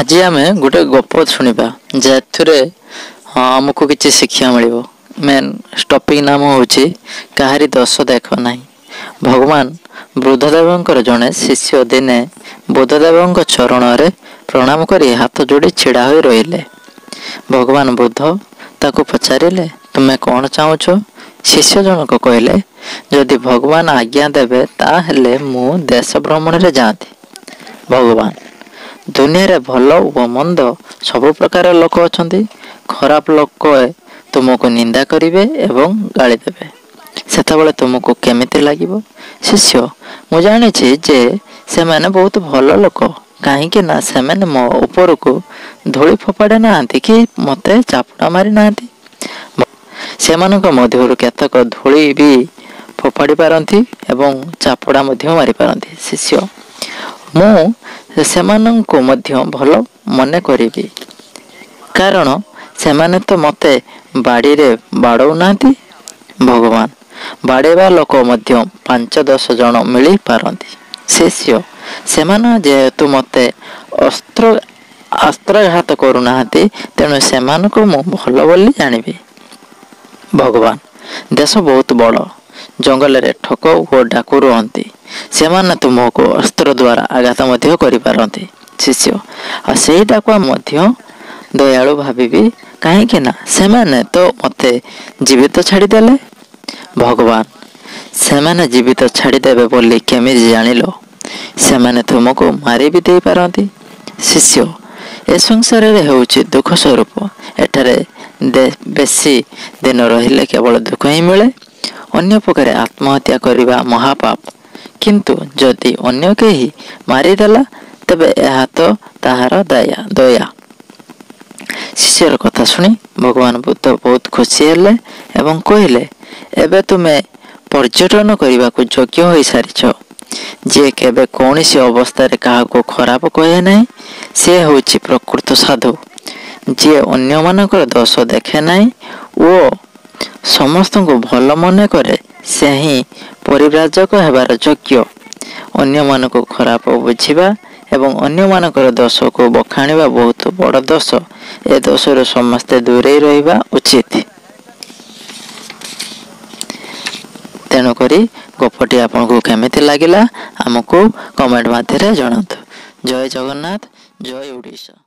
आज आम गोटे गप शुणा जे आमको किसी शिक्षा मिल मेन टॉपिक नाम हूँ कहारी दोष देख ना। भगवान बुद्धदेव जड़े शिष्य दिने बुद्धदेव चरण में प्रणाम कर हाथ जोड़ी छिड़ा हो रहिले। भगवान बुद्ध ताको पचारे तुम्हें कौन चाहूच? शिष्य जनक कहले जदि भगवान आज्ञा देवे ताहेले मु देश भ्रमण रे जाती। भगवान दुनिया रे भल व मंद सब प्रकार लोक अछंती। खराब लोक तुमको निंदा करिवे एवं गाली देवे सेतबेले तुमको केमिति लागिबो? शिष्य मु जानिछि जे से माने बहुत भल लोक कहीं ना से माने मो ऊपर को धूली फोपाड़े नांती कि मते चापुड़ा मारी नांती। सेमानक मध्यरु केतक धूली भी फोपाड़ी पारंती एवं चापुड़ा मध्य मारी पारंती। शिष्य मु सेमानंको मध्य भल मने करिबी कारण सेमाने तो मते बाड़ी रे बाड़ौ नांती। भगवान बाड़ेबा लोक मध्य 5-10 जन मिली पारंती। शिष्य सेमान जेहेतु मते अस्त्रघात करुनाहांती तेणु सेमानको मु भल बोली जानिबी। भगवान देश बहुत बड़ जंगल रे ठक और डाकू रहती सेमाने तुमको अस्त्र द्वारा आघात मध्य करि पारंती। शिष्य आ सेही डाकुआ मध्य दयालु भाबिबी कहीं ना सेमाने तो मते जीवित छाड़ी देले। भगवान सेमाने जीवित छाड़ी देबे बोली केमिति जानिलो? सेमाने तुमको मारी भी दे पारंती। शिष्य ए संसार रे होउछि दुख स्वरूप एठारे बेसी दिन रहिले केवल दुख ही मिले। अन्य प्रकार आत्महत्या करिबा महापाप किंतु जदि अन्य केही मारिदेला तबे यह तो ताहार दया। शिष्यर कथा सुनी भगवान बुद्ध बहुत खुशी हेले एवं कहले एबे तुमे पर्यटन करने को योग्य हो सारिछ। जे केबे कौनसी अवस्था रे काहाको खराब कहे नहीं से होछि प्रकृत साधु। जे अन्य मानकर दोष देखे नहीं वो समस्त को भल मन करे से ही परिव्राजक हेबार योग्य। अन्य मानको खराब बुझिबा एवं अन्य मानकर दोष को बखाणिबा बहुत बड़ दोष। ए दोष रे समस्ते दूरे रहिबा उचित। तेणु करी गपटी आपको केमिति लागिला आमको कमेंट माध्यम जणातु। जय जगन्नाथ, जय ओडिशा।